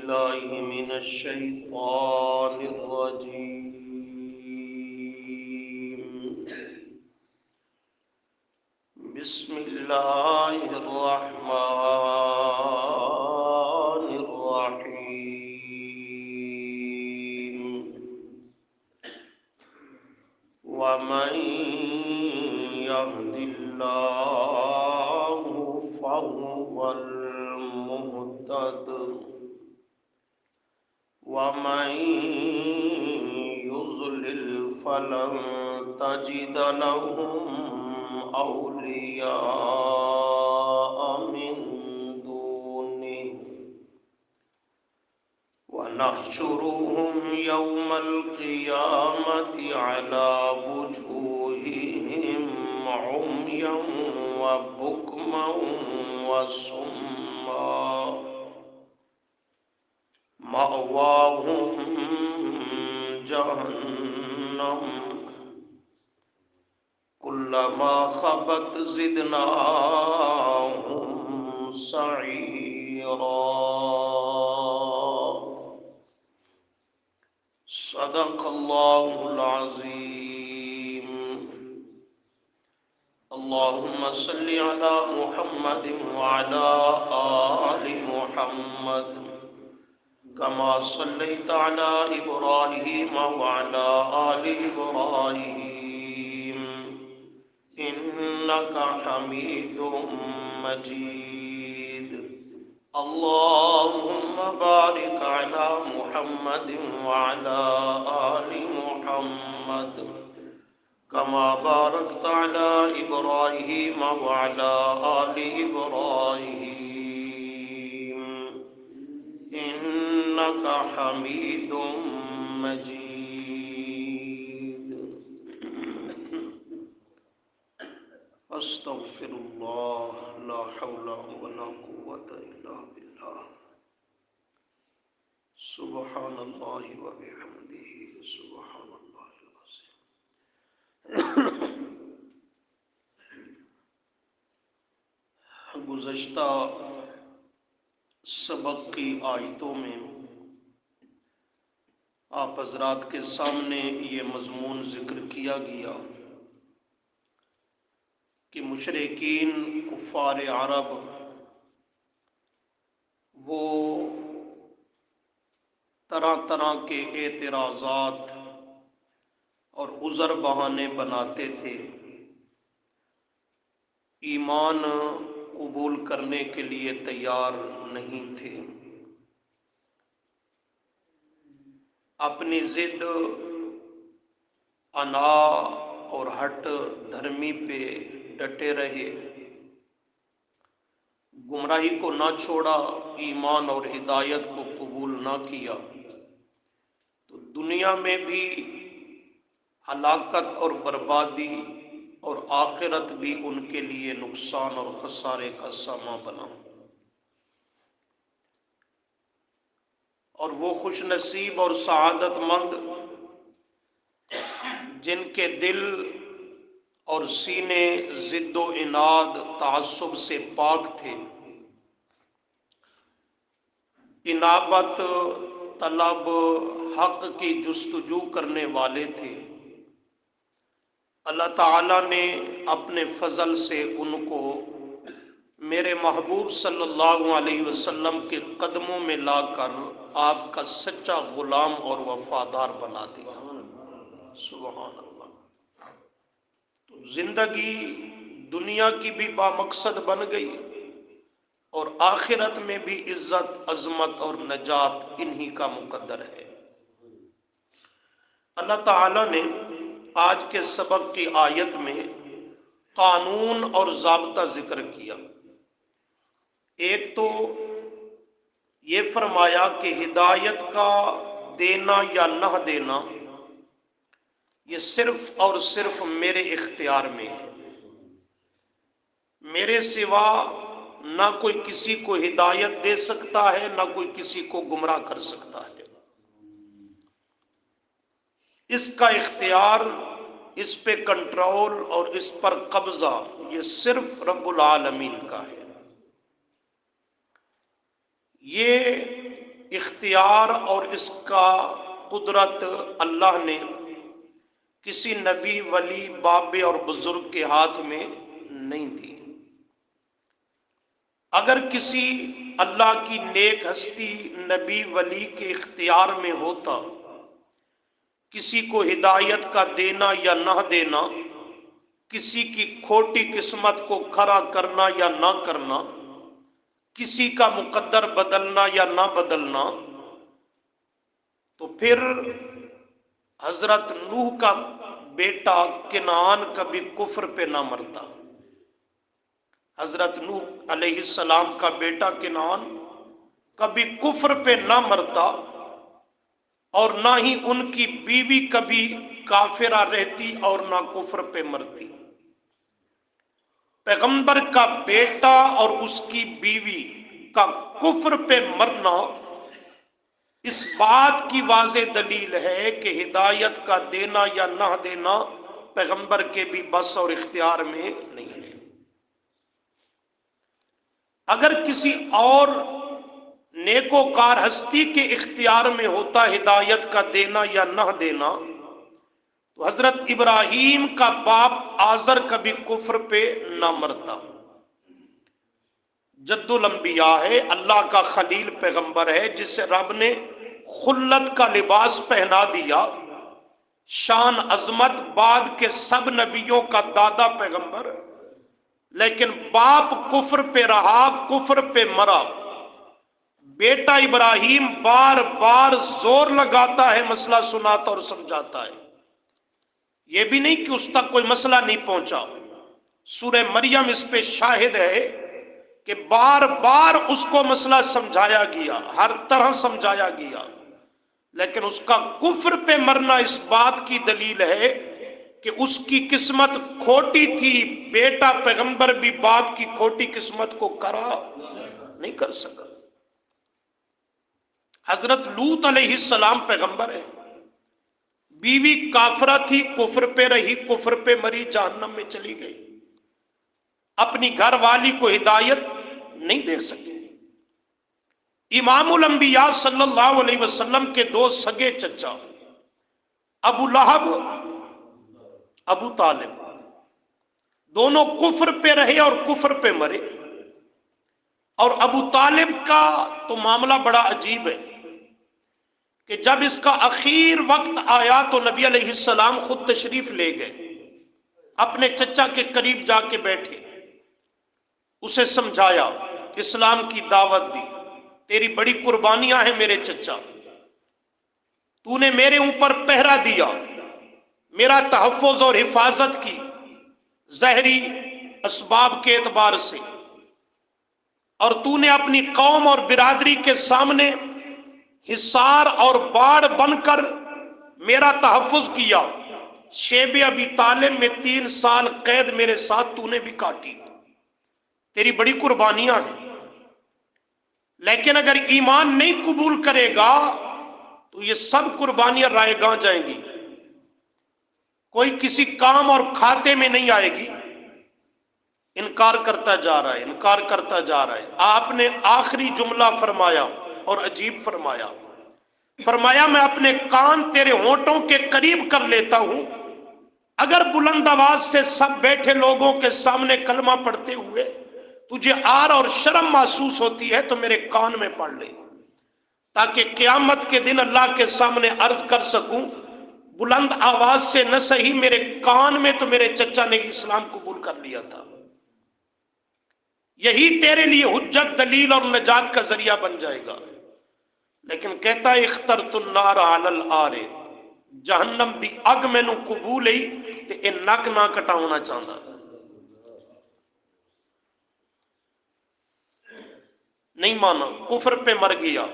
بالله من الشيطان الرجيم. بسم الله الرحمن الرحيم. ومن يهد الله فهو المهتد ومن يضلل فلن تجد لهم أولياء من دونه ونحشرهم يوم القيامة على وجوههم عميا وبكما وصما مأواهم جهنم كلما خبت زدناهم سعيرا. صدق الله العظيم. اللهم صل على محمد وعلى آل محمد كما صليت على إبراهيم وعلى آل إبراهيم إنك حميد مجيد. اللهم بارك على محمد وعلى آل محمد كما باركت على إبراهيم وعلى آل إبراهيم إنك حميد مجيد. استغفر الله لا حول ولا قوة إلا بالله سبحان الله وبحمده سبحان الله العظيم. گزشتہ سبق کی آیتوں میں آپ حضرات کے سامنے یہ مضمون ذکر کیا گیا کہ مشرکین کفار عرب وہ طرح طرح کے اعتراضات اور عذر بہانے بناتے تھے، ایمان قبول کرنے کے لیے تیار نہیں تھے، اپنی ضد انا اور ہٹ دھرمی پہ ڈٹے رہے، گمراہی کو نہ چھوڑا، ایمان اور ہدایت کو قبول نہ کیا، تو دنیا میں بھی ہلاکت اور بربادی اور آخرت بھی ان کے لیے نقصان اور خسارے کا سامان بنا. اور وہ خوش نصیب اور سعادت مند جن کے دل اور سینے ضد و عناد تعصب سے پاک تھے، انابت طلب حق کی جستجو کرنے والے تھے، اللہ تعالیٰ نے اپنے فضل سے ان کو میرے محبوب صلی اللہ علیہ وسلم کے قدموں میں لا کر آپ کا سچا غلام اور وفادار بنا دیا. سبحان اللہ. تو زندگی دنیا کی بھی بامقصد بن گئی اور آخرت میں بھی عزت، عظمت اور نجات انہی کا مقدر ہے. اللہ تعالیٰ نے آج کے سبق کی آیت میں قانون اور ضابطہ ذکر کیا. ایک تو یہ فرمایا کہ ہدایت کا دینا یا نہ دینا یہ صرف اور صرف میرے اختیار میں ہے، میرے سوا نہ کوئی کسی کو ہدایت دے سکتا ہے، نہ کوئی کسی کو گمراہ کر سکتا ہے. اس کا اختیار، اس پہ کنٹرول اور اس پر قبضہ یہ صرف رب العالمین کا ہے. یہ اختیار اور اس کا قدرت اللہ نے کسی نبی، ولی، باب اور بزرگ کے ہاتھ میں نہیں دی۔ اگر کسی اللہ کی نیک ہستی، نبی، ولی کے اختیار میں ہوتا، کسی کو ہدایت کا دینا یا نہ دینا، کسی کی کھوٹی قسمت کو کھڑا کرنا یا نہ کرنا، کسی کا مقدر بدلنا یا نہ بدلنا، تو پھر حضرت نوح کا بیٹا کنعان کبھی کفر پہ نہ مرتا۔ حضرت نوح علیہ السلام کا بیٹا کنعان کبھی کفر پہ نہ مرتا، اور نہ ہی ان کی بیوی کبھی کافرہ رہتی اور نہ کفر پہ مرتی۔ پیغمبر کا بیٹا اور اس کی بیوی کا کفر پہ مرنا اس بات کی واضح دلیل ہے کہ ہدایت کا دینا یا نہ دینا پیغمبر کے بھی بس اور اختیار میں نہیں ہے۔ اگر کسی اور نیکوکار ہستی کے اختیار میں ہوتا ہدایت کا دینا یا نہ دینا، تو حضرت ابراہیم کا باپ آزر کبھی کفر پہ نہ مرتا۔ جد الانبیاء ہے، اللہ کا خلیل پیغمبر ہے، جسے رب نے خلت کا لباس پہنا دیا، شان عظمت بعد کے سب نبیوں کا دادا پیغمبر، لیکن باپ کفر پہ رہا، کفر پہ مرا۔ بیٹا ابراہیم بار بار زور لگاتا ہے، مسئلہ سناتا اور سمجھاتا ہے، یہ بھی نہیں کہ اس تک کوئی مسئلہ نہیں پہنچا۔ سورہ مریم اس پہ شاہد ہے کہ بار بار اس کو مسئلہ سمجھایا گیا، ہر طرح سمجھایا گیا، لیکن اس کا کفر پہ مرنا اس بات کی دلیل ہے کہ اس کی قسمت کھوٹی تھی۔ بیٹا پیغمبر بھی باپ کی کھوٹی قسمت کو کرا نہیں کر سکا۔ حضرت لوط علیہ السلام پیغمبر ہے، بیوی کافرہ تھی، کفر پہ رہی، کفر پہ مری، جہنم میں چلی گئی، اپنی گھر والی کو ہدایت نہیں دے سکے۔ امام الانبیاء صلی اللہ علیہ وسلم کے دو سگے چچا ابو لہب، ابو طالب، دونوں کفر پہ رہے اور کفر پہ مرے۔ اور ابو طالب کا تو معاملہ بڑا عجیب ہے کہ جب اس کا اخیر وقت آیا تو نبی علیہ السلام خود تشریف لے گئے، اپنے چچا کے قریب جا کے بیٹھے، اسے سمجھایا، اسلام کی دعوت دی، تیری بڑی قربانیاں ہیں میرے چچا، تو نے میرے اوپر پہرا دیا، میرا تحفظ اور حفاظت کی ظاہری اسباب کے اعتبار سے، اور تو نے اپنی قوم اور برادری کے سامنے حصار اور باڑ بن کر میرا تحفظ کیا۔ شیب ابی طالب میں 3 سال قید میرے ساتھ تو نے بھی کاٹی، تیری بڑی قربانیاں ہیں، لیکن اگر ایمان نہیں قبول کرے گا تو یہ سب قربانیاں رائے گاں جائیں گی، کوئی کسی کام اور کھاتے میں نہیں آئے گی۔ انکار کرتا جا رہا ہے، انکار کرتا جا رہا ہے۔ آپ نے آخری جملہ فرمایا اور عجیب فرمایا، فرمایا میں اپنے کان تیرے ہونٹوں کے قریب کر لیتا ہوں، اگر بلند آواز سے سب بیٹھے لوگوں کے سامنے کلمہ پڑھتے ہوئے تجھے عار اور شرم محسوس ہوتی ہے تو میرے کان میں پڑھ لے، تاکہ قیامت کے دن اللہ کے سامنے عرض کر سکوں بلند آواز سے نہ صحیح، میرے کان میں تو میرے چچا نے اسلام قبول کر لیا تھا۔ یہی تیرے لیے حجت، دلیل اور نجات کا ذریعہ بن جائے گا۔ لیکن کہتا ہے اخترت النار علی العار، جہنم دی اگ مینو قبول ہی تے اے نک نہ کٹاؤنا چاہتا، نہیں مانا، کفر پہ مر گیا۔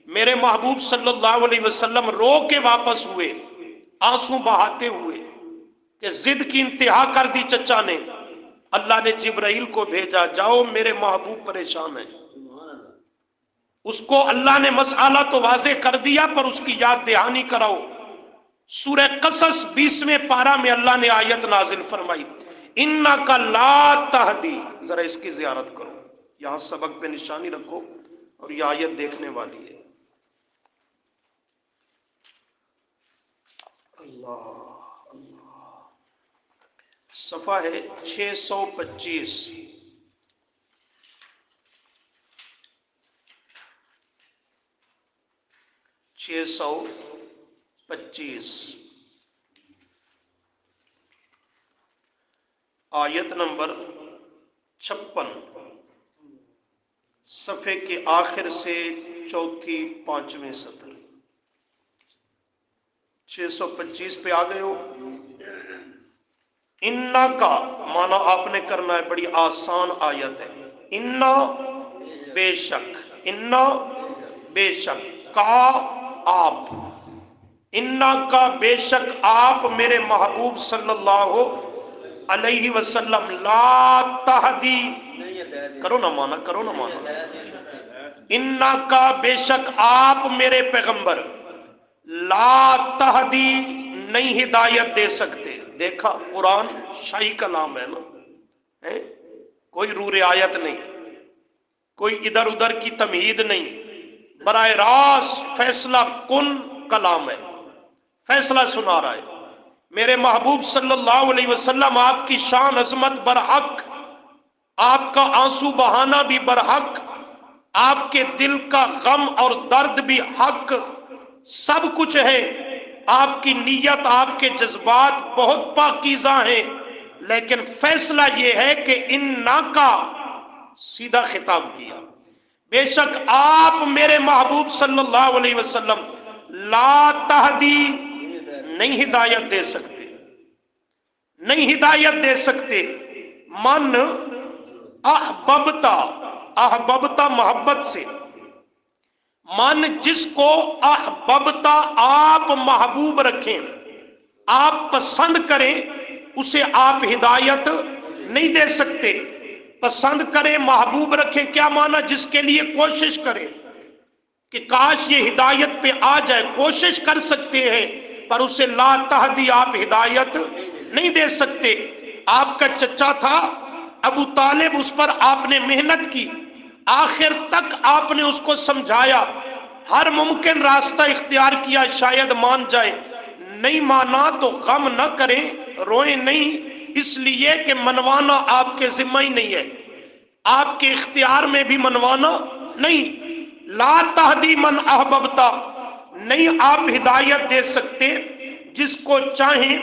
میرے محبوب صلی اللہ علیہ وسلم رو کے واپس ہوئے، آنسو بہاتے ہوئے کہ ضد کی انتہا کر دی چچا نے۔ اللہ نے جبرائیل کو بھیجا، جاؤ میرے محبوب پریشان ہیں، اس کو اللہ نے مسئلہ تو واضح کر دیا پر اس کی یاد دہانی کراؤ۔ سورہ قصص 20ویں پارہ میں اللہ نے آیت نازل فرمائی، اِنَّكَ لَا تَهْدِي، ذرا اس کی زیارت کرو، یہاں سبق پہ نشانی رکھو اور یہ آیت دیکھنے والی ہے۔ اللہ اللہ۔ صفحہ ہے 625۔ 625 آیت نمبر 56، صفحے کے آخر سے چوتھی پانچویں سطر۔ 625 پہ آ گئے ہو؟ انا کا معنی آپ نے کرنا ہے، بڑی آسان آیت ہے۔ انا بے شک، انا بے شک، کا آپ، انا کا بے شک آپ میرے محبوب صلی اللہ علیہ وسلم، لا تہدی، کرو نا مانا، کرو نا مانا، انا کا بے شک آپ میرے پیغمبر، لا تہدی نہیں ہدایت دے سکتے۔ دیکھا قرآن شاہی کلام ہے نا، کوئی رو رعایت نہیں، کوئی ادھر ادھر کی تمہید نہیں، براہ راست فیصلہ کن کلام ہے، فیصلہ سنا رہا ہے۔ میرے محبوب صلی اللہ علیہ وسلم، آپ کی شان عظمت برحق، آپ کا آنسو بہانا بھی برحق، آپ کے دل کا غم اور درد بھی حق، سب کچھ ہے۔ آپ کی نیت، آپ کے جذبات بہت پاکیزہ ہیں، لیکن فیصلہ یہ ہے کہ انا کا سیدھا خطاب کیا، بے شک آپ میرے محبوب صلی اللہ علیہ وسلم، لا تہدی نہیں ہدایت دے سکتے، نہیں ہدایت دے سکتے۔ من احببتا، احببتا محبت سے، من جس کو احببتا آپ محبوب رکھیں، آپ پسند کریں، اسے آپ ہدایت نہیں دے سکتے۔ پسند کریں، محبوب رکھیں، کیا معنی؟ جس کے لیے کوشش کریں کہ کاش یہ ہدایت پہ آ جائے، کوشش کر سکتے ہیں، پر اسے لا تہدی آپ ہدایت نہیں دے سکتے۔ آپ کا چچا تھا ابو طالب، اس پر آپ نے محنت کی، آخر تک آپ نے اس کو سمجھایا، ہر ممکن راستہ اختیار کیا، شاید مان جائے، نہیں مانا تو غم نہ کریں، روئیں نہیں، اس لیے کہ منوانا آپ کے ذمہ ہی نہیں ہے، آپ کے اختیار میں بھی منوانا نہیں۔ لا تہدی من احببتا، نہیں آپ ہدایت دے سکتے جس کو چاہیں،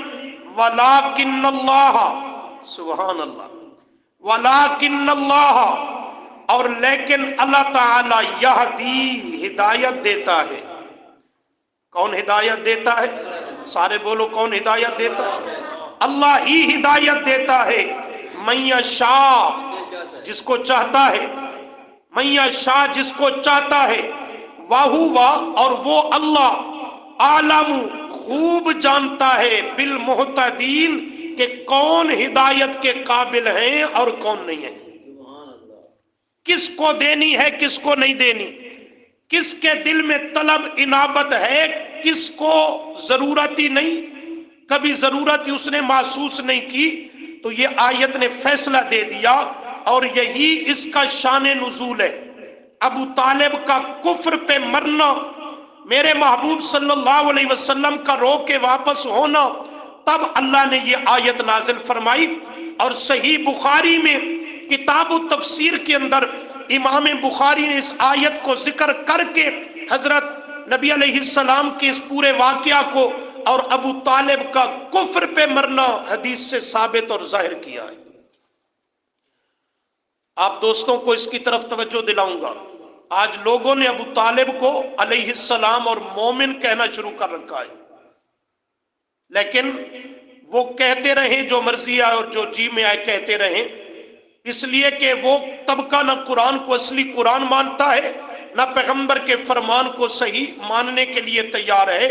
ولیکن اللہ، سبحان اللہ، ولیکن اللہ، اور لیکن اللہ تعالی یہدی ہدایت دیتا ہے۔ کون ہدایت دیتا ہے؟ سارے بولو، کون ہدایت دیتا ہے؟ اللہ ہی ہدایت دیتا ہے، من یشاء، جس کو چاہتا ہے، من یشاء، جس کو چاہتا ہے، وَهُوَ، اور وہ اللہ، عالم، خوب جانتا ہے، بالمہتدین، کہ کون ہدایت کے قابل ہیں اور کون نہیں ہے، کس کو دینی ہے، کس کو نہیں دینی، کس کے دل میں طلب انابت ہے، کس کو ضرورت ہی نہیں، کبھی ضرورت ہی اس نے محسوس نہیں کی۔ تو یہ آیت نے فیصلہ دے دیا، اور یہی اس کا شان نزول ہے۔ ابو طالب کا کفر پہ مرنا، میرے محبوب صلی اللہ علیہ وسلم کا رو کے واپس ہونا، تب اللہ نے یہ آیت نازل فرمائی۔ اور صحیح بخاری میں کتاب التفسیر کے اندر امام بخاری نے اس آیت کو ذکر کر کے حضرت نبی علیہ السلام کے اس پورے واقعہ کو اور ابو طالب کا کفر پہ مرنا حدیث سے ثابت اور ظاہر کیا ہے۔ آپ دوستوں کو اس کی طرف توجہ دلاؤں گا، آج لوگوں نے ابو طالب کو علیہ السلام اور مومن کہنا شروع کر رکھا ہے، لیکن وہ کہتے رہیں جو مرضی آئے اور جو جی میں آئے کہتے رہیں، اس لیے کہ وہ طبقہ نہ قرآن کو اصلی قرآن مانتا ہے، نہ پیغمبر کے فرمان کو صحیح ماننے کے لیے تیار ہے۔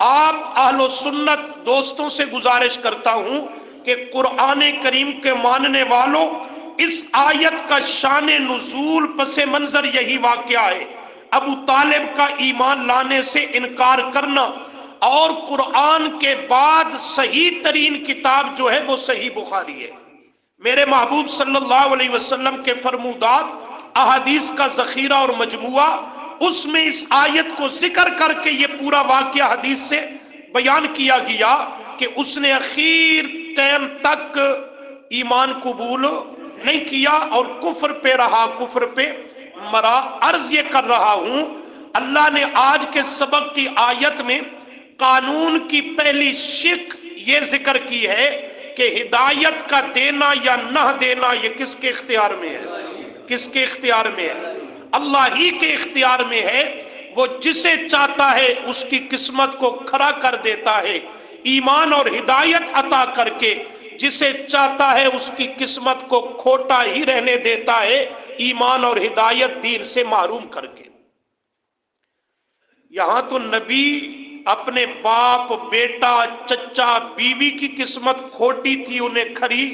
آپ اہل و سنت دوستوں سے گزارش کرتا ہوں کہ قرآن کریم کے ماننے والوں، اس آیت کا شان نزول پس منظر یہی واقعہ ہے، ابو طالب کا ایمان لانے سے انکار کرنا، اور قرآن کے بعد صحیح ترین کتاب جو ہے وہ صحیح بخاری ہے۔ میرے محبوب صلی اللہ علیہ وسلم کے فرمودات، احادیث کا ذخیرہ اور مجموعہ، اس میں اس آیت کو ذکر کر کے یہ پورا واقعہ حدیث سے بیان کیا گیا کہ اس نے اخیر ٹائم تک ایمان قبول نہیں کیا اور کفر پہ رہا، کفر پہ مرا۔ عرض یہ کر رہا ہوں، اللہ نے آج کے سبق کی آیت میں قانون کی پہلی شق یہ ذکر کی ہے کہ ہدایت کا دینا یا نہ دینا یہ کس کے اختیار میں ہے؟ کس کے اختیار میں ہے؟ اللہ ہی کے اختیار میں ہے۔ وہ جسے چاہتا ہے اس کی قسمت کو کھڑا کر دیتا ہے ایمان اور ہدایت عطا کر کے، جسے چاہتا ہے اس کی قسمت کو کھوٹا ہی رہنے دیتا ہے ایمان اور ہدایت دین سے محروم کر کے۔ یہاں تو نبی اپنے باپ، بیٹا، چچا، بیوی کی قسمت کھوٹی تھی انہیں کھری،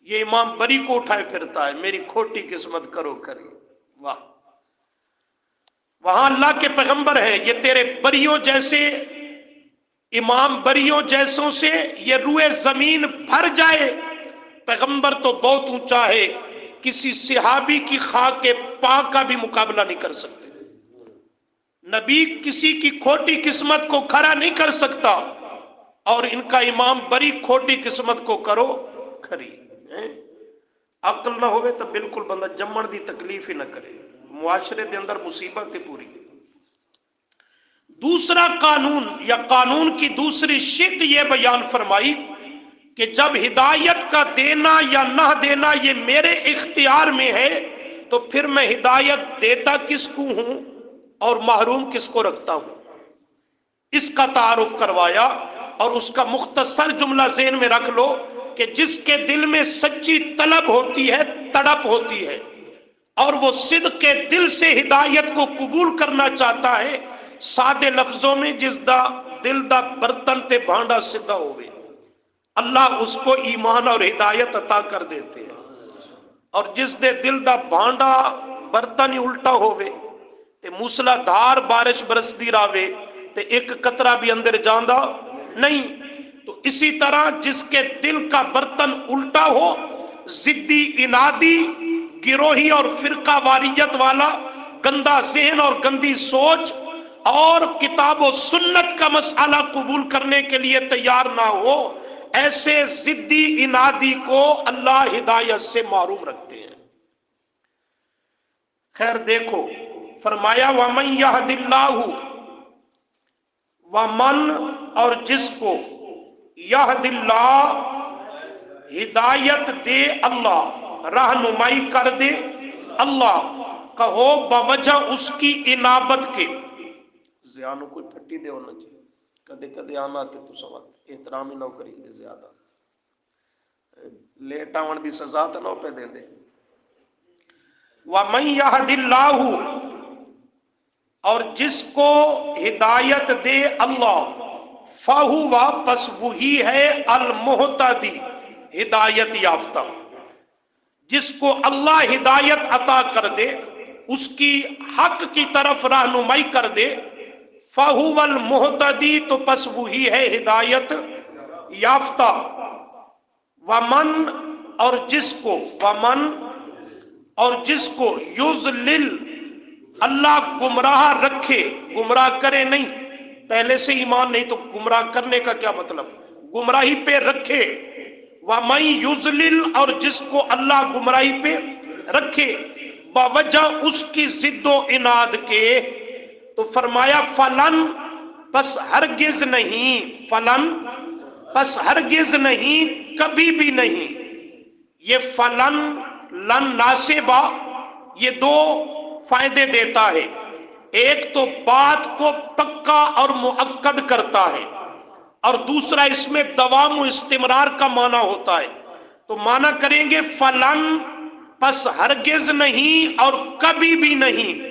یہ امام بری کو اٹھائے پھرتا ہے میری کھوٹی قسمت کرو کھری۔ واہ! وہاں اللہ کے پیغمبر ہیں، یہ تیرے بریوں جیسے، امام بریوں جیسوں سے یہ روئے زمین بھر جائے۔ پیغمبر تو بہت اونچا ہے، کسی صحابی کی خاک پاک کا بھی مقابلہ نہیں کر سکتے۔ نبی کسی کی کھوٹی قسمت کو کھڑا نہیں کر سکتا، اور ان کا امام بری کھوٹی قسمت کو کرو کھری۔ عقل نہ ہوئے تو بالکل بندہ جمن دی تکلیف ہی نہ کرے، معاشرے دے اندر مصیبت ہے پوری۔ دوسرا قانون یا قانون کی دوسری شق یہ بیان فرمائی کہ جب ہدایت کا دینا یا نہ دینا یہ میرے اختیار میں ہے تو پھر میں ہدایت دیتا کس کو ہوں اور محروم کس کو رکھتا ہوں، اس کا تعارف کروایا۔ اور اس کا مختصر جملہ ذہن میں رکھ لو کہ جس کے دل میں سچی طلب ہوتی ہے، تڑپ ہوتی ہے، اور وہ صدق کے دل سے ہدایت کو قبول کرنا چاہتا ہے، سادے لفظوں میں جس دا دل دا برتن تے بھانڈا سدھا ہوئے، اللہ اس کو ایمان اور ہدایت عطا کر دیتے ہیں۔ اور جس دے دل دا بھانڈا برتن ہی الٹا ہوئے تے موسلا دھار بارش برسدی راوے تے ایک قطرہ بھی اندر جاندہ نہیں، تو اسی طرح جس کے دل کا برتن الٹا ہو، ضدی، انادی، گروہی اور فرقہ واریت والا، گندا ذہن اور گندی سوچ اور کتاب و سنت کا مسئلہ قبول کرنے کے لیے تیار نہ ہو، ایسے ضدی انادی کو اللہ ہدایت سے محروم رکھتے ہیں۔ خیر دیکھو، فرمایا وَمَن يَهْدِ اللَّهُ، وَمَن اور جس کو، یہد اللہ ہدایت دے اللہ، رہنمائی کر دے اللہ، کہو بوجہ اس کی انابت کے۔ زیانو کوئی پھٹی دے ہونا چاہیے، کدے کدے آنا تے تو سوات احترامی نہ کریں دے، زیادہ لیٹ آون دی سزا تو نہ پہ دے دے۔ وَمَن يَهْدِ اللَّهُ اور جس کو ہدایت دے اللہ، فَهُوَ پس وہی ہے المہتدی ہدایت یافتہ۔ جس کو اللہ ہدایت عطا کر دے، اس کی حق کی طرف رہنمائی کر دے، فَهُوَ المہتدی تو پس وہی ہے ہدایت یافتہ۔ ومن اور جس کو، ومن اور جس کو یضلل اللہ گمراہ رکھے، گمراہ کرے نہیں، پہلے سے ایمان نہیں تو گمراہ کرنے کا کیا مطلب، گمراہی پہ رکھے۔ وَمَن يُضْلِلْ اور جس کو اللہ گمراہی پہ رکھے بوجہ اس کی ضد و اناد کے، تو فرمایا فلن پس ہرگز نہیں، فلن پس ہرگز نہیں، کبھی بھی نہیں۔ یہ فلن لن ناسبہ یہ دو فائدے دیتا ہے، ایک تو بات کو پکا اور مؤکد کرتا ہے، اور دوسرا اس میں دوام و استمرار کا معنی ہوتا ہے۔ تو معنی کریں گے فلن پس ہرگز نہیں اور کبھی بھی نہیں،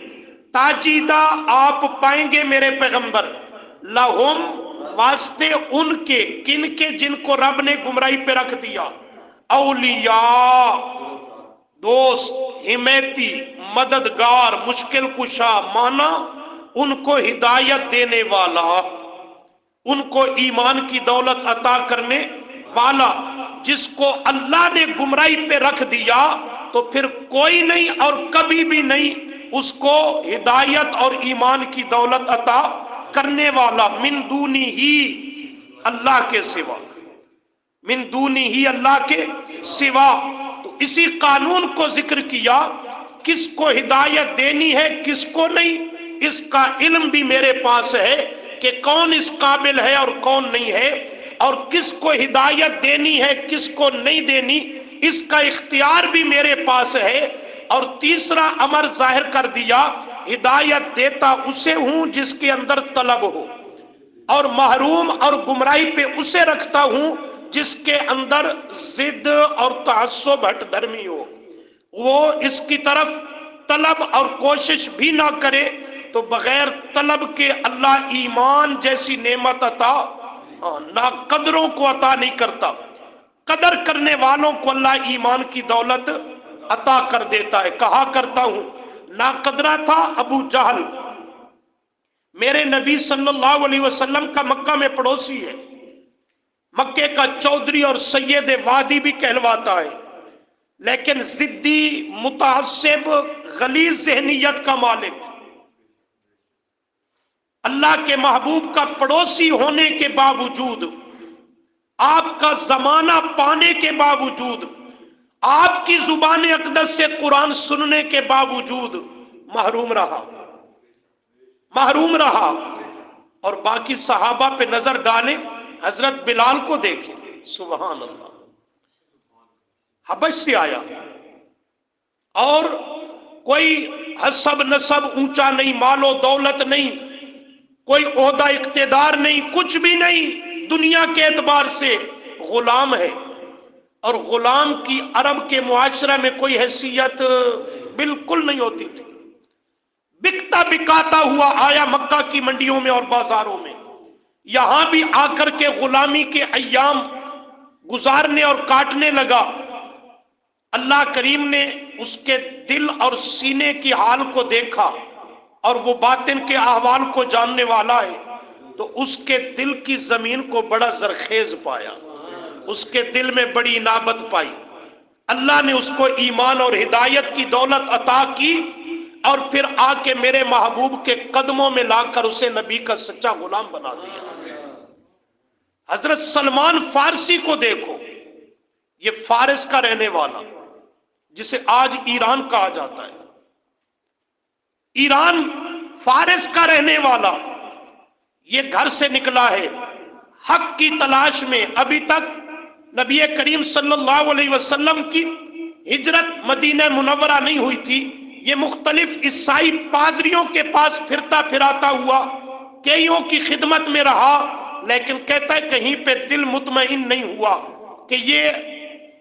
تاجیدہ آپ پائیں گے میرے پیغمبر، لہم واسطے ان کے، کن کے، جن کو رب نے گمراہی پہ رکھ دیا، اولیاء دوست، حمیتی، مددگار، مشکل کشا، مانا ان کو ہدایت دینے والا، ان کو ایمان کی دولت عطا کرنے والا۔ جس کو اللہ نے گمراہی پہ رکھ دیا تو پھر کوئی نہیں اور کبھی بھی نہیں اس کو ہدایت اور ایمان کی دولت عطا کرنے والا من دونی ہی اللہ کے سوا، من دونی ہی اللہ کے سوا. تو اسی قانون کو ذکر کیا، کس کو ہدایت دینی ہے کس کو نہیں، اس کا علم بھی میرے پاس ہے کہ کون اس قابل ہے اور کون نہیں ہے، اور کس کو ہدایت دینی ہے کس کو نہیں دینی اس کا اختیار بھی میرے پاس ہے. اور تیسرا امر ظاہر کر دیا، ہدایت دیتا اسے ہوں جس کے اندر طلب ہو، اور محروم اور گمراہی پہ اسے رکھتا ہوں جس کے اندر ضد اور تعصب ہٹ دھرمی ہو، وہ اس کی طرف طلب اور کوشش بھی نہ کرے. تو بغیر طلب کے اللہ ایمان جیسی نعمت عطا نا قدروں کو عطا نہیں کرتا، قدر کرنے والوں کو اللہ ایمان کی دولت عطا کر دیتا ہے. کہا کرتا ہوں نا قدرہ تھا ابو جہل، میرے نبی صلی اللہ علیہ وسلم کا مکہ میں پڑوسی ہے، مکے کا چودھری اور سید وادی بھی کہلواتا ہے، لیکن ضدی متعصب غلیظ ذہنیت کا مالک، اللہ کے محبوب کا پڑوسی ہونے کے باوجود، آپ کا زمانہ پانے کے باوجود، آپ کی زبان اقدس سے قرآن سننے کے باوجود محروم رہا، محروم رہا. اور باقی صحابہ پہ نظر ڈالیں، حضرت بلال کو دیکھیں، سبحان اللہ، حبش سے آیا اور کوئی حسب نسب اونچا نہیں، مال و دولت نہیں، کوئی عہدہ اقتدار نہیں، کچھ بھی نہیں، دنیا کے اعتبار سے غلام ہے. اور غلام کی عرب کے معاشرہ میں کوئی حیثیت بالکل نہیں ہوتی تھی. بکتا بکاتا ہوا آیا مکہ کی منڈیوں میں اور بازاروں میں، یہاں بھی آ کر کے غلامی کے ایام گزارنے اور کاٹنے لگا. اللہ کریم نے اس کے دل اور سینے کی حال کو دیکھا، اور وہ باطن کے احوال کو جاننے والا ہے، تو اس کے دل کی زمین کو بڑا زرخیز پایا، اس کے دل میں بڑی انابت پائی. اللہ نے اس کو ایمان اور ہدایت کی دولت عطا کی، اور پھر آ کے میرے محبوب کے قدموں میں لا کر اسے نبی کا سچا غلام بنا دیا. حضرت سلمان فارسی کو دیکھو، یہ فارس کا رہنے والا جسے آج ایران کہا جاتا ہے، ایران فارس کا رہنے والا، یہ گھر سے نکلا ہے حق کی تلاش میں. ابھی تک نبی کریم صلی اللہ علیہ وسلم کی ہجرت مدینہ منورہ نہیں ہوئی تھی. یہ مختلف عیسائی پادریوں کے پاس پھرتا پھراتا ہوا کئیوں کی خدمت میں رہا، لیکن کہتا ہے کہیں پہ دل مطمئن نہیں ہوا کہ یہ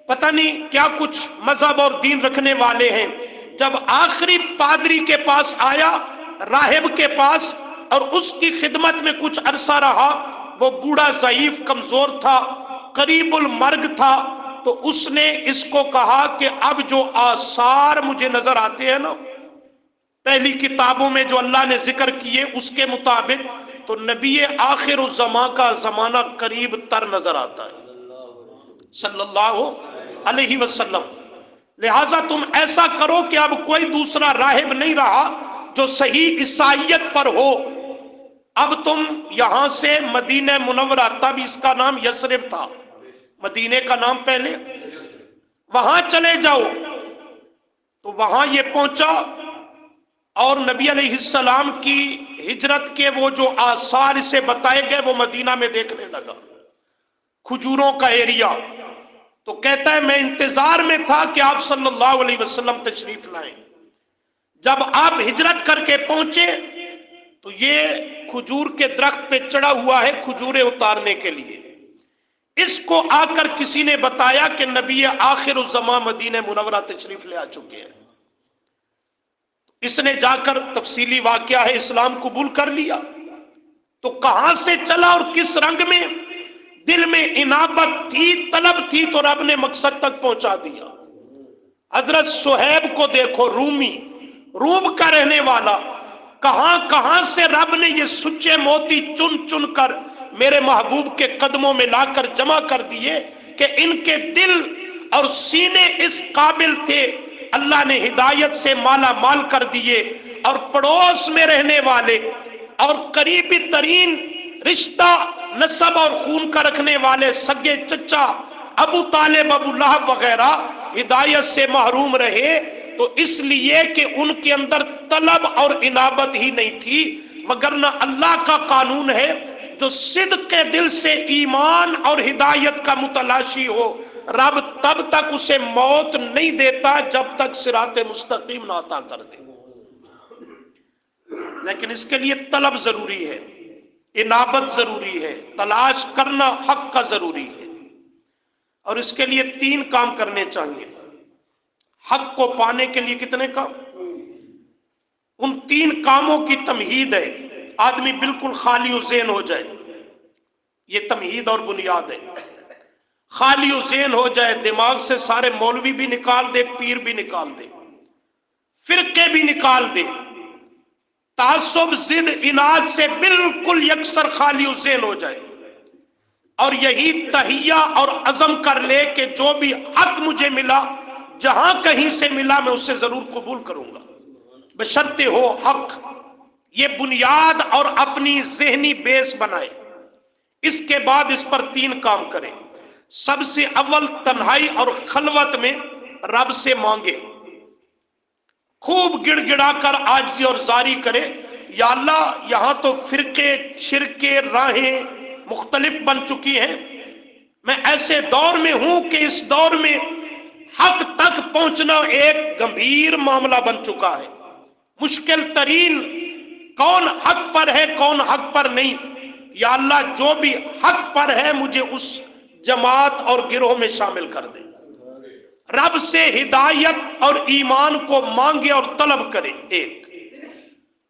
پتہ نہیں کیا کچھ مذہب اور دین رکھنے والے ہیں. جب آخری پادری کے پاس آیا، راہب کے پاس، اور اس کی خدمت میں کچھ عرصہ رہا، وہ بوڑھا ضعیف کمزور تھا، قریب المرگ تھا، تو اس نے اس کو کہا کہ اب جو آثار مجھے نظر آتے ہیں نا پہلی کتابوں میں جو اللہ نے ذکر کیے اس کے مطابق، تو نبی آخر الزمان کا زمانہ قریب تر نظر آتا ہے صلی اللہ علیہ وسلم. لہٰذا تم ایسا کرو کہ اب کوئی دوسرا راہب نہیں رہا جو صحیح عیسائیت پر ہو. اب تم یہاں سے مدینہ منورہ، تب اس کا نام یثرب تھا، مدینے کا نام پہلے، وہاں چلے جاؤ. تو وہاں یہ پہنچا اور نبی علیہ السلام کی ہجرت کے وہ جو آثار اسے بتائے گئے وہ مدینہ میں دیکھنے لگا، کھجوروں کا ایریا. تو کہتا ہے میں انتظار میں تھا کہ آپ صلی اللہ علیہ وسلم تشریف لائیں. جب آپ ہجرت کر کے پہنچے تو یہ کھجور کے درخت پہ چڑھا ہوا ہے کھجوریں اتارنے کے لیے. اس کو آ کر کسی نے بتایا کہ نبی آخر الزمان مدینہ منورہ تشریف لے آ چکے ہیں. اس نے جا کر تفصیلی واقعہ ہے اسلام قبول کر لیا. تو کہاں سے چلا اور کس رنگ میں، دل میں انابت تھی، طلب تھی، تو رب نے مقصد تک پہنچا دیا. حضرت صہیب کو دیکھو، رومی، روم کا رہنے والا، کہاں کہاں سے رب نے یہ سچے موتی چن چن کر میرے محبوب کے قدموں میں لا کر جمع کر دیے کہ ان کے دل اور سینے اس قابل تھے. اللہ نے ہدایت سے مالا مال کر دیے، اور پڑوس میں رہنے والے اور قریبی ترین رشتہ نسب اور خون کا رکھنے والے سگے چچا ابو طالب، ابو لہب وغیرہ ہدایت سے محروم رہے، تو اس لیے کہ ان کے اندر طلب اور انابت ہی نہیں تھی، وگرنہ اللہ کا قانون ہے جو صدق کے دل سے ایمان اور ہدایت کا متلاشی ہو، رب تب تک اسے موت نہیں دیتا جب تک صراط مستقیم نہ عطا کر دے۔ لیکن اس کے لیے طلب ضروری ہے، انابت ضروری ہے، تلاش کرنا حق کا ضروری ہے، اور اس کے لیے 3 کام کرنے چاہیے۔ حق کو پانے کے لیے کتنے کام؟ ان 3 کاموں کی تمہید ہے، آدمی بالکل خالی و ذہن ہو جائے، یہ تمہید اور بنیاد ہے۔ خالی و ذہن ہو جائے، دماغ سے سارے مولوی بھی نکال دے، پیر بھی نکال دے، فرقے بھی نکال دے، تعصب، ضد، اناد سے بالکل یکسر خالی و ذہن ہو جائے، اور یہی تہیہ اور عزم کر لے کہ جو بھی حق مجھے ملا، جہاں کہیں سے ملا میں اسے ضرور قبول کروں گا، بشرطے ہو حق۔ یہ بنیاد اور اپنی ذہنی بیس بنائے، اس کے بعد اس پر 3 کام کرے۔ سب سے اول تنہائی اور خلوت میں رب سے مانگے، خوب گڑ گڑا کر عاجزی اور زاری کرے، یا اللہ یہاں تو فرقے، شرکے، راہیں مختلف بن چکی ہیں، میں ایسے دور میں ہوں کہ اس دور میں حق تک پہنچنا ایک گمبھیر معاملہ بن چکا ہے، مشکل ترین کون حق پر ہے کون حق پر نہیں، یا اللہ جو بھی حق پر ہے مجھے اس جماعت اور گروہ میں شامل کر دے۔ رب سے ہدایت اور ایمان کو مانگے اور طلب کرے، ایک۔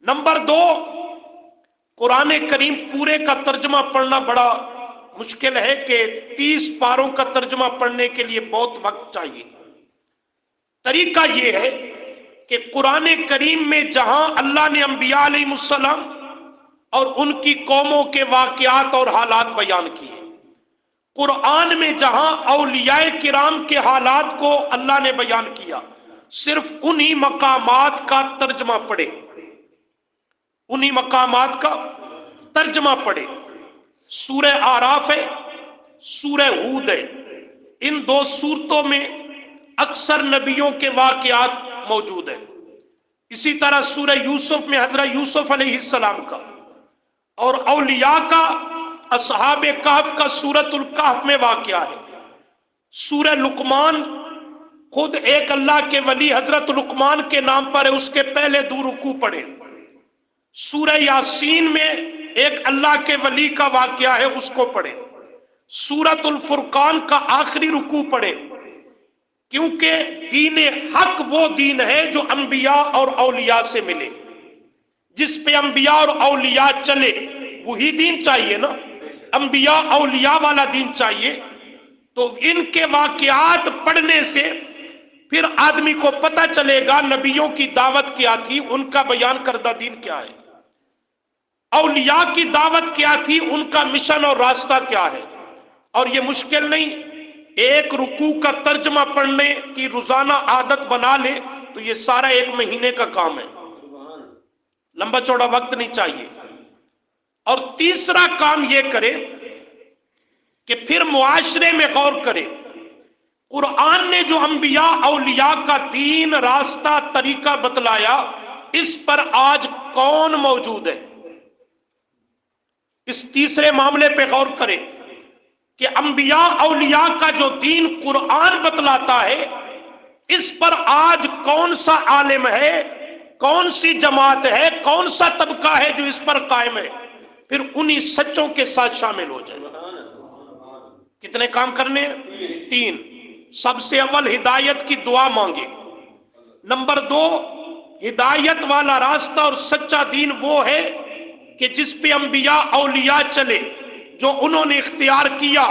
نمبر 2، قرآن کریم پورے کا ترجمہ پڑھنا بڑا مشکل ہے کہ 30 پاروں کا ترجمہ پڑھنے کے لیے بہت وقت چاہیے۔ طریقہ یہ ہے کہ قرآن کریم میں جہاں اللہ نے انبیاء علیہ السلام اور ان کی قوموں کے واقعات اور حالات بیان کیے، قرآن میں جہاں اولیاء کرام کے حالات کو اللہ نے بیان کیا، صرف انہی مقامات کا ترجمہ پڑھے، انہی مقامات کا ترجمہ پڑھے۔ سورہ اعراف ہے، سورہ ہود ہے، ان 2 سورتوں میں اکثر نبیوں کے واقعات موجود ہیں۔ اسی طرح سورہ یوسف میں حضرت یوسف علیہ السلام کا، اور اولیاء کا، اصحاب کہف کا سورۃ الکہف میں واقعہ ہے۔ سورہ لقمان خود ایک اللہ کے ولی حضرت لقمان کے نام پر ہے، اس کے پہلے 2 رکوع پڑھے۔ سورہ یاسین میں ایک اللہ کے ولی کا واقعہ ہے، اس کو پڑھے۔ سورۃ الفرقان کا آخری رکوع پڑھے، کیونکہ دین حق وہ دین ہے جو انبیاء اور اولیاء سے ملے، جس پہ انبیاء اور اولیاء چلے وہی دین چاہیے نا، انبیاء اولیاء والا دین چاہیے۔ تو ان کے واقعات پڑھنے سے پھر آدمی کو پتہ چلے گا نبیوں کی دعوت کیا تھی، ان کا بیان کردہ دین کیا ہے، اولیاء کی دعوت کیا تھی، ان کا مشن اور راستہ کیا ہے۔ اور یہ مشکل نہیں، ایک رکوع کا ترجمہ پڑھنے کی روزانہ عادت بنا لے تو یہ سارا 1 مہینے کا کام ہے، لمبا چوڑا وقت نہیں چاہیے۔ اور تیسرا کام یہ کرے کہ پھر معاشرے میں غور کرے، قرآن نے جو انبیاء اولیاء کا دین، راستہ، طریقہ بتلایا، اس پر آج کون موجود ہے، اس تیسرے معاملے پہ غور کرے کہ انبیاء اولیاء کا جو دین قرآن بتلاتا ہے، اس پر آج کون سا عالم ہے، کون سی جماعت ہے، کون سا طبقہ ہے جو اس پر قائم ہے، پھر انہی سچوں کے ساتھ شامل ہو جائے۔ کتنے کام کرنے ہیں؟ 3۔ سب سے اول ہدایت کی دعا مانگے۔ نمبر 2، ہدایت والا راستہ اور سچا دین وہ ہے کہ جس پہ انبیاء اولیاء چلے، جو انہوں نے اختیار کیا،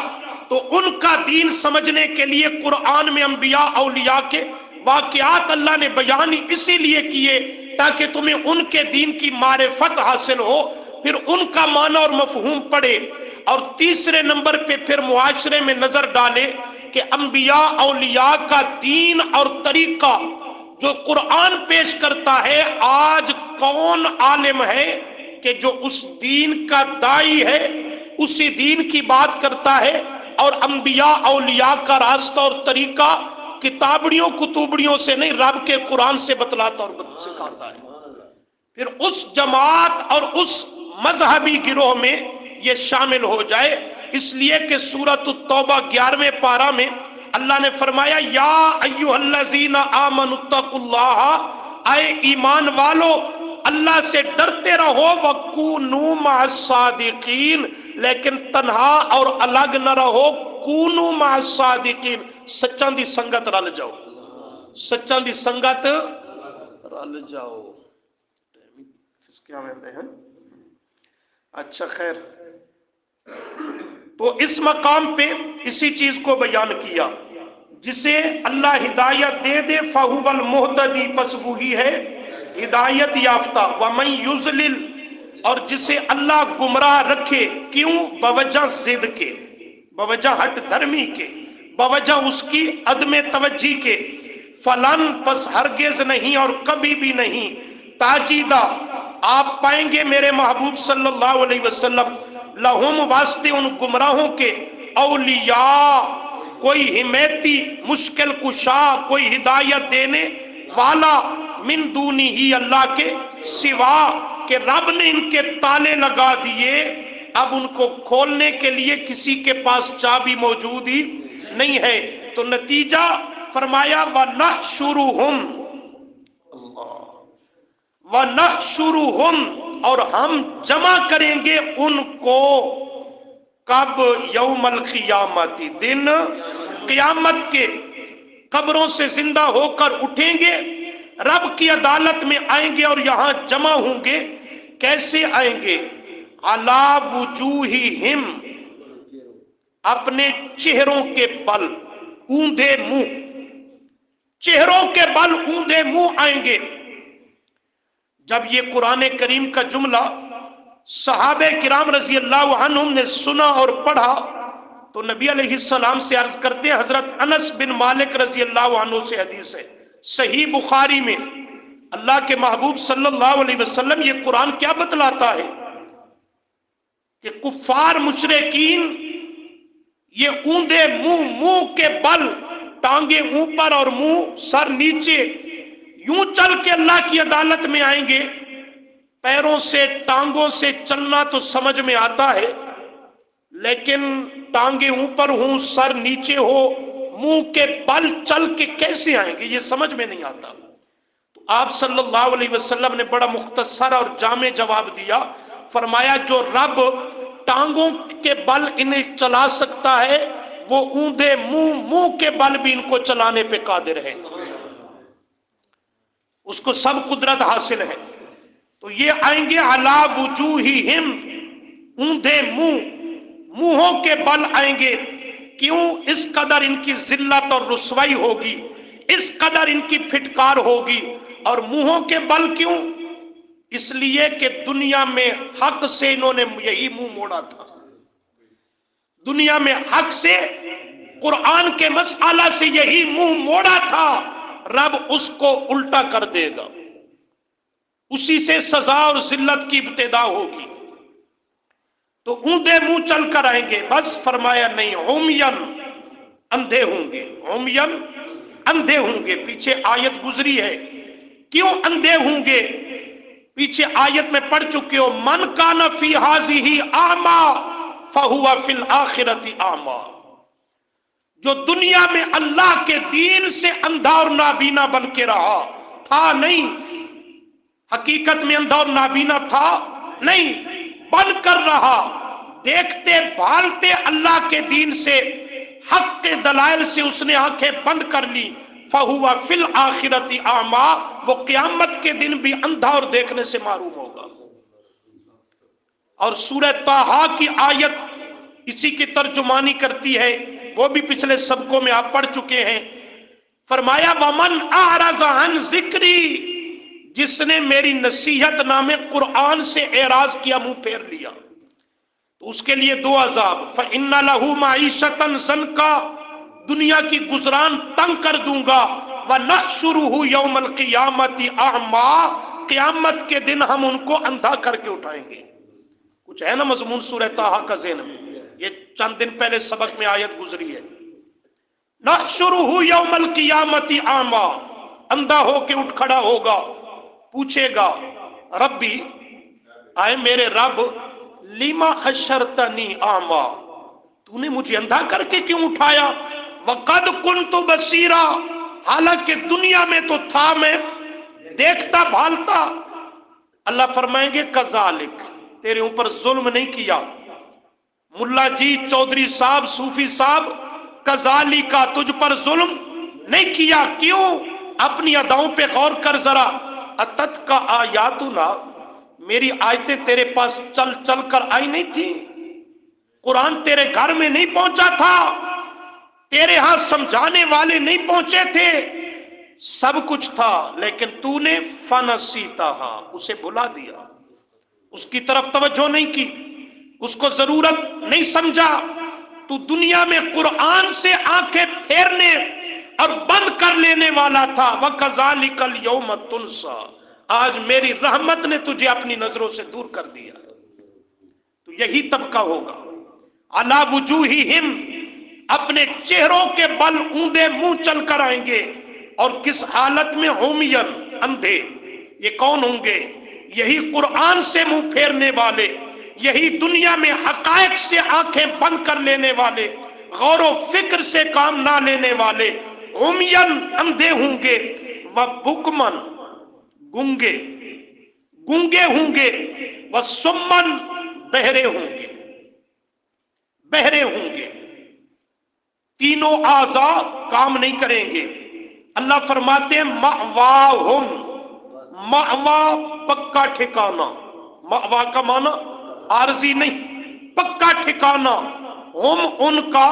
تو ان کا دین سمجھنے کے لیے قرآن میں انبیاء اولیاء کے واقعات اللہ نے بیان اسی لیے کیے تاکہ تمہیں ان کے دین کی معرفت حاصل ہو، پھر ان کا معنی اور مفہوم پڑھے۔ اور تیسرے نمبر پہ پھر معاشرے میں نظر ڈالے کہ انبیاء اولیاء کا دین اور طریقہ جو قرآن پیش کرتا ہے، آج کون عالم ہے، کہ جو اس دین کا داعی ہے اسی دین کی بات کرتا ہے، اور انبیاء اولیاء کا راستہ اور طریقہ کتابڑیوں کتوبڑیوں سے نہیں، رب کے قرآن سے بتلاتا اور سکھاتا ہے، پھر اس جماعت اور اس مذہبی گروہ میں یہ شامل ہو جائے۔ اس لیے کہ سورۃ التوبہ 11ویں پارہ میں اللہ نے فرمایا یا ایھا الذین آمنوا اتقوا اللہ، اے ایمان والو اللہ سے ڈرتے رہو، وکونوا مع الصادقین، لیکن تنہا اور الگ نہ رہو، کونوا مع الصادقین، سچاں دی سنگت رل جاؤ، سچاں دی سنگت رل جاؤ۔ کس کیا ملتے ہیں؟ اچھا خیر، تو اس مقام پہ اسی چیز کو بیان کیا، جسے اللہ ہدایت دے دے فَهُوَ الْمُهْتَدِي، پس وہی ہے ہدایت یافتہ، وَمَن يُضْلِلْ، اور جسے اللہ گمراہ رکھے، کیوں؟ بوجہ ضد کے، بوجہ ہٹ دھرمی کے، بوجہ اس کی عدم توجہ کے، فلن، پس ہرگز نہیں اور کبھی بھی نہیں، تاجیدہ، آپ پائیں گے میرے محبوب صلی اللہ علیہ وسلم، لہم، واسطے ان گمراہوں کے، اولیاء، کوئی حمیتی، مشکل کشا، کوئی ہدایت دینے والا، من دونی ہی، اللہ کے سوا، کہ رب نے ان کے تالے لگا دیے، اب ان کو کھولنے کے لیے کسی کے پاس چابی موجود ہی نہیں ہے، تو نتیجہ فرمایا وَنَحْشُرُهُمْ، وَنَحْشُرُهُمْ، اور ہم جمع کریں گے ان کو، کب؟ یوم القیامت، دن قیامت کے، قبروں سے زندہ ہو کر اٹھیں گے، رب کی عدالت میں آئیں گے اور یہاں جمع ہوں گے۔ کیسے آئیں گے؟ علی وجوہہم، اپنے چہروں کے بل، اوندھے منہ، چہروں کے بل اوندھے منہ آئیں گے۔ جب یہ قرآن کریم کا جملہ صحابہ کرام رضی اللہ عنہم نے سنا اور پڑھا تو نبی علیہ السلام سے عرض کرتے ہیں، حضرت انس بن مالک رضی اللہ عنہ سے حدیث ہے صحیح بخاری میں، اللہ کے محبوب صلی اللہ علیہ وسلم یہ قرآن کیا بتلاتا ہے کہ کفار مشرکین یہ اوندے منہ کے بل، ٹانگیں اوپر اور منہ سر نیچے، یوں چل کے اللہ کی عدالت میں آئیں گے۔ پیروں سے ٹانگوں سے چلنا تو سمجھ میں آتا ہے، لیکن ٹانگیں اوپر ہوں سر نیچے ہو، منہ کے بل چل کے کیسے آئیں گے، یہ سمجھ میں نہیں آتا۔ تو آپ صلی اللہ علیہ وسلم نے بڑا مختصر اور جامع جواب دیا، فرمایا جو رب ٹانگوں کے بل انہیں چلا سکتا ہے وہ اوندے منہ کے بل بھی ان کو چلانے پہ قادر ہے، اس کو سب قدرت حاصل ہے۔ تو یہ آئیں گے علی وجوہہم، اوندھے منہوں کے بل آئیں گے، کیوں؟ اس قدر ان کی ذلت اور رسوائی ہوگی، اس قدر ان کی پھٹکار ہوگی۔ اور منہوں کے بل کیوں؟ اس لیے کہ دنیا میں حق سے انہوں نے یہی منہ موڑا تھا، دنیا میں حق سے، قرآن کے مسئلہ سے یہی منہ موڑا تھا، رب اس کو الٹا کر دے گا، اسی سے سزا اور ذلت کی ابتدا ہوگی۔ تو اوندے منہ چل کر آئیں گے، بس فرمایا نہیں، عمین، اندھے ہوں گے، عمین، اندھے ہوں گے۔ پیچھے آیت گزری ہے، کیوں اندھے ہوں گے؟ پیچھے آیت میں پڑھ چکے ہو، من کان فی ہذہ اعمی فہو فی الآخرۃ اعمی، جو دنیا میں اللہ کے دین سے اندھا اور نابینا بن کے رہا، تھا نہیں، حقیقت میں اندھا اور نابینا تھا نہیں، بن کر رہا، دیکھتے بھالتے اللہ کے دین سے، حق کے دلائل سے اس نے آنکھیں بند کر لی، فَهُوَ فِي الْآخِرَةِ أَعْمَى، وہ قیامت کے دن بھی اندھا اور دیکھنے سے محروم ہوگا۔ اور سورہ طٰہٰ کی آیت اسی کی ترجمانی کرتی ہے، وہ بھی پچھلے سبقوں میں آپ پڑھ چکے ہیں۔ فرمایا وَمَنْ أَعْرَضَ عَنْ ذِكْرِي، جس نے میری نصیحت نامے قرآن سے اعراض کیا، منہ پھیر لیا، تو اس کے لیے دو عذاب، فَإِنَّ لَهُ مَعِيشَةً ضَنْكًا، دنیا کی گزران تنگ کر دوں گا، وَنَحْشُرُهُ يَوْمَ الْقِيَامَةِ أَعْمَى، قیامت کے دن ہم ان کو اندھا کر کے اٹھائیں گے. کچھ ہے نا مضمون سورہ طٰہٰ کا ذہن میں؟ یہ چند دن پہلے سبق میں آیت گزری ہے. نحشرہ یوم القیامت اعمی، اندھا ہو کے اٹھ کھڑا ہوگا، پوچھے گا ربی، آئے میرے رب، لما حشرتنی اعمی، تو نے مجھے اندھا کر کے کیوں اٹھایا؟ وقد کنت بصیرا، حالانکہ دنیا میں تو تھا میں دیکھتا بھالتا. اللہ فرمائیں گے کذالک، تیرے اوپر ظلم نہیں کیا ملا جی، چودھری صاحب، صوفی صاحب، کذالک، تجھ پر ظلم نہیں کیا. کیوں؟ اپنی اداؤں پہ غور کر ذرا. اتت کا آیاتنا، میری آیتیں تیرے پاس چل چل کر آئی نہیں تھی؟ قرآن تیرے گھر میں نہیں پہنچا تھا؟ تیرے ہاں سمجھانے والے نہیں پہنچے تھے؟ سب کچھ تھا، لیکن تو نے فنسیتہا، اسے بھلا دیا، اس کی طرف توجہ نہیں کی، اس کو ضرورت نہیں سمجھا. تو دنیا میں قرآن سے آنکھیں پھیرنے اور بند کر لینے والا تھا. وَكَذَلِكَ الْيَوْمَ تُنْسَى، آج میری رحمت نے تجھے اپنی نظروں سے دور کر دیا. تو یہی طبقہ ہوگا. عَلَى وُجُوهِهِمْ، اپنے چہروں کے بل اوندے منہ چل کر آئیں گے. اور کس حالت میں؟ عُمْيًا، اندھے. یہ کون ہوں گے؟ یہی قرآن سے منہ پھیرنے والے، یہی دنیا میں حقائق سے آنکھیں بند کر لینے والے، غور و فکر سے کام نہ لینے والے. عُمْيًا، اندھے ہوں گے. وَبُكْمًا، گونگے، گونگے ہوں گے. وَصُمًّا، بہرے ہوں گے، بہرے ہوں گے. تینوں اعضاء کام نہیں کریں گے. اللہ فرماتے ہیں مأواہم، مأوا پکا ٹھکانہ، مأوا کا معنی عارضی نہیں، پکا ٹھکانہ. ہم ان کا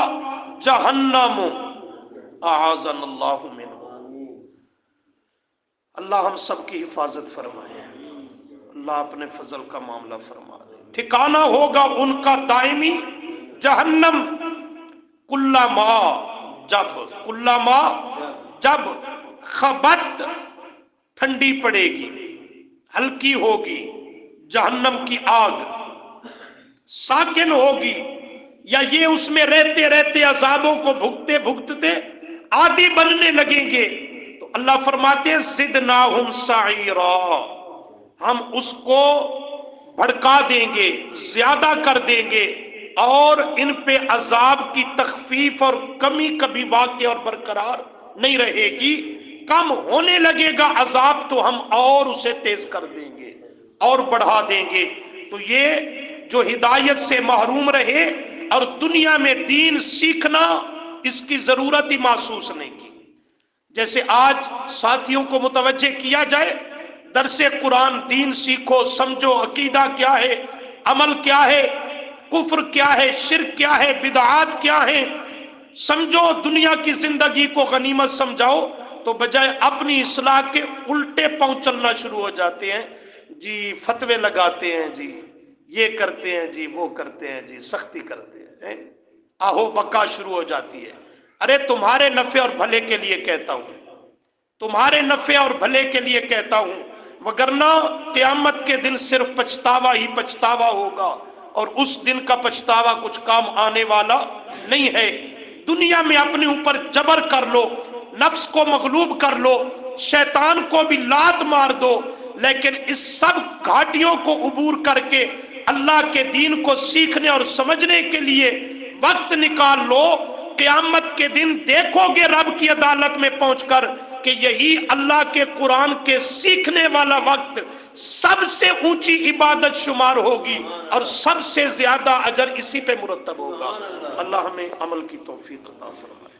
جہنم، اعاذنا اللہ منہ. اللہ ہم سب کی حفاظت فرمائے. اللہ اپنے فضل کا معاملہ فرما دے. ٹھکانہ ہوگا ان کا دائمی جہنم. کلما، جب، کلما، جب، خبت، ٹھنڈی پڑے گی، ہلکی ہوگی جہنم کی آگ، ساکن ہوگی، یا یہ اس میں رہتے رہتے عذابوں کو بھگتے بھگتتے عادی بننے لگیں گے، تو اللہ فرماتے ہیں زدناہم سعیرا، ہم اس کو بھڑکا دیں گے، زیادہ کر دیں گے، اور ان پہ عذاب کی تخفیف اور کمی کبھی واقع اور برقرار نہیں رہے گی. کم ہونے لگے گا عذاب تو ہم اور اسے تیز کر دیں گے اور بڑھا دیں گے. تو یہ جو ہدایت سے محروم رہے اور دنیا میں دین سیکھنا اس کی ضرورت ہی محسوس نہیں کی. جیسے آج ساتھیوں کو متوجہ کیا جائے، درس قرآن، دین سیکھو، سمجھو عقیدہ کیا ہے، عمل کیا ہے، کفر کیا ہے، شرک کیا ہے، بدعات کیا ہیں، سمجھو، دنیا کی زندگی کو غنیمت سمجھاؤ، تو بجائے اپنی اصلاح کے الٹے پاؤں چلنا شروع ہو جاتے ہیں. جی فتوے لگاتے ہیں، جی یہ کرتے ہیں، جی وہ کرتے ہیں، جی سختی کرتے ہیں، آہو بکا شروع ہو جاتی ہے. ارے تمہارے نفع اور بھلے کے لیے کہتا ہوں، تمہارے نفع اور بھلے کے لیے کہتا ہوں، وگرنہ قیامت کے دن صرف پچھتاوا ہی پچھتاوا ہوگا، اور اس دن کا پچھتاوا کچھ کام آنے والا نہیں ہے. دنیا میں اپنے اوپر جبر کر لو، نفس کو مغلوب کر لو، شیطان کو بھی لات مار دو، لیکن اس سب گھاٹیوں کو عبور کر کے اللہ کے دین کو سیکھنے اور سمجھنے کے لیے وقت نکال لو. قیامت کے دن دیکھو گے رب کی عدالت میں پہنچ کر کہ یہی اللہ کے قرآن کے سیکھنے والا وقت سب سے اونچی عبادت شمار ہوگی، اور سب سے زیادہ اجر اسی پہ مرتب ہوگا. اللہ ہمیں عمل کی توفیق عطا فرمائے.